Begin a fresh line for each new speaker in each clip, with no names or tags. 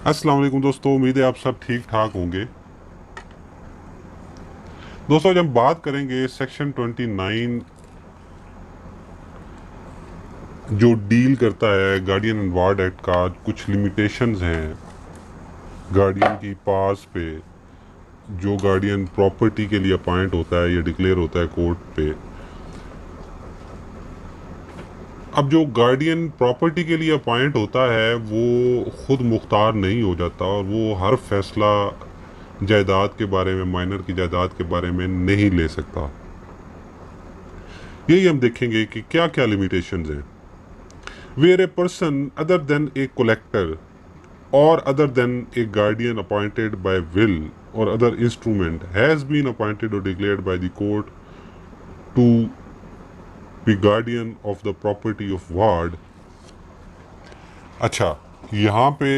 अस्सलाम वालेकुम दोस्तों, उम्मीद है आप सब ठीक ठाक होंगे। दोस्तों, आज हम बात करेंगे सेक्शन 29 जो डील करता है गार्डियन एंड वार्ड एक्ट का। कुछ लिमिटेशंस हैं गार्डियन की पास पे, जो गार्डियन प्रॉपर्टी के लिए अपॉइंट होता है या डिक्लेयर होता है कोर्ट पे। अब जो गार्डियन प्रॉपर्टी के लिए अपॉइंट होता है वो खुद मुख्तार नहीं हो जाता और वो हर फैसला जायदाद के बारे में, माइनर की जायदाद के बारे में नहीं ले सकता। यही हम देखेंगे कि क्या क्या लिमिटेशंस हैं। Where a person other than a collector or other than a guardian appointed by will or other instrument has been appointed or declared by the court to be guardian of the property of ward। अच्छा, यहाँ पे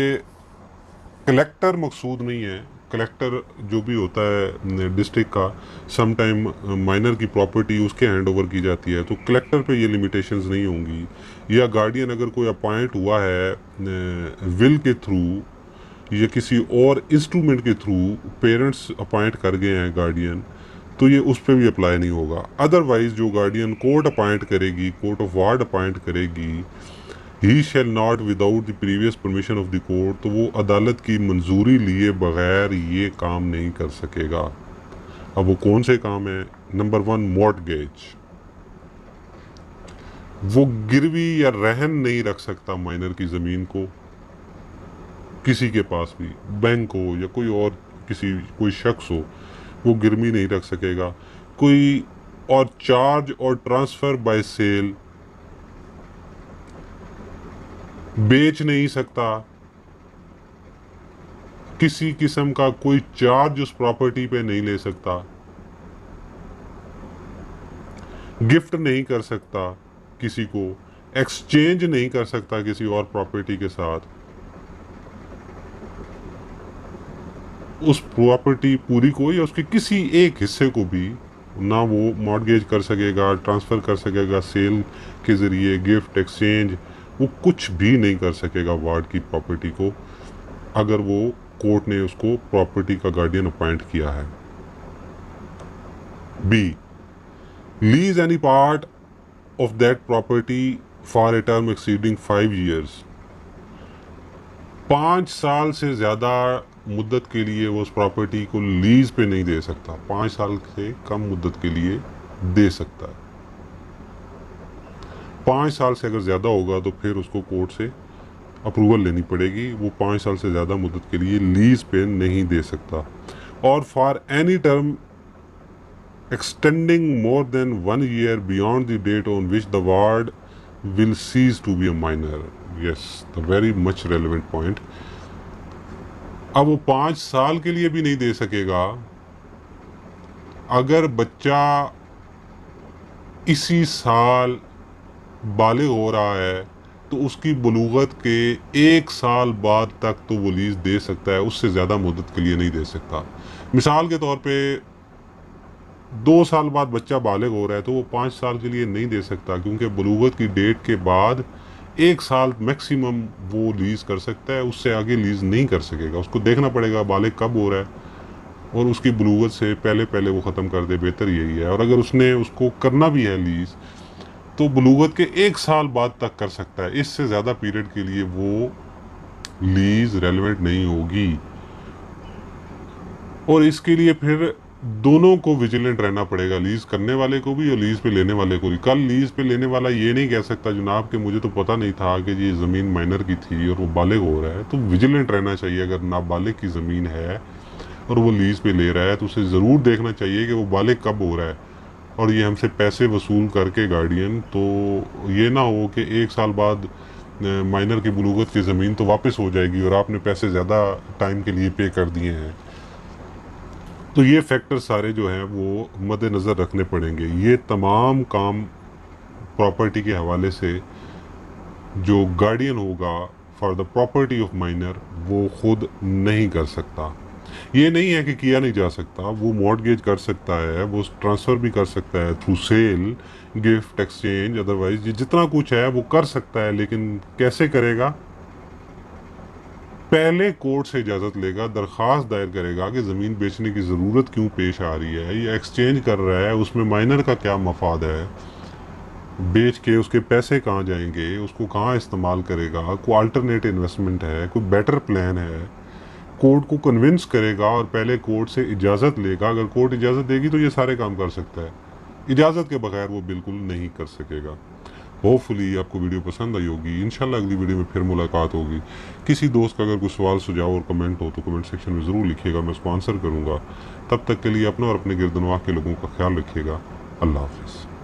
collector मकसूद नहीं है। Collector जो भी होता है district का, सम टाइम माइनर की प्रॉपर्टी उसके हैंड ओवर की जाती है, तो कलेक्टर पे ये लिमिटेशंस नहीं होंगी। या गार्डियन अगर कोई अपॉइंट हुआ है विल के थ्रू या किसी और इंस्ट्रूमेंट के थ्रू, पेरेंट्स अपॉइंट कर गए हैं गार्डियन, तो ये उस पर भी अप्लाई नहीं होगा। अदरवाइज जो गार्डियन कोर्ट अपॉइंट करेगी, कोर्ट ऑफ वार्ड अपॉइंट करेगी, he shall not without the previous permission of the court, तो वो अदालत की मंजूरी लिए बगैर ये काम नहीं कर सकेगा। अब वो कौन से काम है? Number 1, mortgage. वो गिरवी या रहन नहीं रख सकता माइनर की ज़मीन को किसी के पास भी, बैंक हो या कोई और कोई शख्स हो, वो गिरवी नहीं रख सकेगा। कोई और चार्ज और ट्रांसफ़र बाय सेल बेच नहीं सकता। किसी किस्म का कोई चार्ज उस प्रॉपर्टी पे नहीं ले सकता। गिफ्ट नहीं कर सकता किसी को, एक्सचेंज नहीं कर सकता किसी और प्रॉपर्टी के साथ। उस प्रॉपर्टी पूरी को या उसके किसी एक हिस्से को भी ना वो मॉर्गेज कर सकेगा, ट्रांसफ़र कर सकेगा सेल के ज़रिए, गिफ्ट, एक्सचेंज, वो कुछ भी नहीं कर सकेगा वार्ड की प्रॉपर्टी को, अगर वो कोर्ट ने उसको प्रॉपर्टी का गार्डियन अपॉइंट किया है। B, lease any part of that property for a term exceeding 5 years। 5 साल से ज़्यादा मुद्दत के लिए वो उस प्रॉपर्टी को लीज पे नहीं दे सकता। 5 साल से कम मुद्दत के लिए दे सकता है। 5 साल से अगर ज़्यादा होगा तो फिर उसको कोर्ट से अप्रूवल लेनी पड़ेगी। वो 5 साल से ज़्यादा मुद्दत के लिए लीज पे नहीं दे सकता। और for any term extending more than 1 year beyond the date on which the ward will cease to be a minor. Yes, the very much relevant point. अब वो 5 साल के लिए भी नहीं दे सकेगा। अगर बच्चा इसी साल बालिग हो रहा है तो उसकी बलूगत के 1 साल बाद तक तो वो लीज दे सकता है, उससे ज़्यादा मुद्दत के लिए नहीं दे सकता। मिसाल के तौर पे 2 साल बाद बच्चा बालिग हो रहा है तो वो 5 साल के लिए नहीं दे सकता, क्योंकि बलूगत की डेट के बाद 1 साल मैक्सिमम वो लीज कर सकता है, उससे आगे लीज नहीं कर सकेगा। उसको देखना पड़ेगा बालिग कब हो रहा है और उसकी बलूगत से पहले पहले वो ख़त्म कर दे, बेहतर यही है। और अगर उसने उसको करना भी है लीज, तो बलूगत के 1 साल बाद तक कर सकता है। इससे ज़्यादा पीरियड के लिए वो लीज रेलेवेंट नहीं होगी। और इसके लिए फिर दोनों को विजिलेंट रहना पड़ेगा, लीज करने वाले को भी और लीज पे लेने वाले को भी। कल लीज पे लेने वाला ये नहीं कह सकता जनाब कि मुझे तो पता नहीं था कि ये ज़मीन माइनर की थी और वो बालिग हो रहा है। तो विजिलेंट रहना चाहिए। अगर नाबालिग की ज़मीन है और वो लीज पे ले रहा है तो उसे ज़रूर देखना चाहिए कि वो बालिग कब हो रहा है। और ये हमसे पैसे वसूल करके गार्डियन, तो ये ना हो कि 1 साल बाद माइनर की बलूगत की ज़मीन तो वापस हो जाएगी और आपने पैसे ज़्यादा टाइम के लिए पे कर दिए हैं। तो ये फैक्टर सारे जो हैं वो मद्देनज़र रखने पड़ेंगे। ये तमाम काम प्रॉपर्टी के हवाले से जो गार्डियन होगा for the property of minor वो खुद नहीं कर सकता। ये नहीं है कि किया नहीं जा सकता, वो मॉर्टगेज कर सकता है, वो ट्रांसफ़र भी कर सकता है through sale, gift, exchange, otherwise ये जितना कुछ है वो कर सकता है। लेकिन कैसे करेगा? पहले कोर्ट से इजाज़त लेगा, दरख्वास्त दायर करेगा कि ज़मीन बेचने की ज़रूरत क्यों पेश आ रही है, ये एक्सचेंज कर रहा है, उसमें माइनर का क्या मफाद है, बेच के उसके पैसे कहाँ जाएंगे, उसको कहाँ इस्तेमाल करेगा, कोई अल्टरनेट इन्वेस्टमेंट है, कोई बेटर प्लान है, कोर्ट को कन्विंस करेगा और पहले कोर्ट से इजाज़त लेगा। अगर कोर्ट इजाज़त देगी तो ये सारे काम कर सकता है, इजाज़त के बगैर वो बिल्कुल नहीं कर सकेगा। होपफुली आपको वीडियो पसंद आई होगी। इंशाल्लाह अगली वीडियो में फिर मुलाकात होगी। किसी दोस्त का अगर कोई सवाल सुझाव और कमेंट हो तो कमेंट सेक्शन में ज़रूर लिखिएगा, मैं उसको आंसर करूँगा। तब तक के लिए अपना और अपने गिरदनवाह के लोगों का ख्याल रखिएगा। अल्लाह हाफिज़।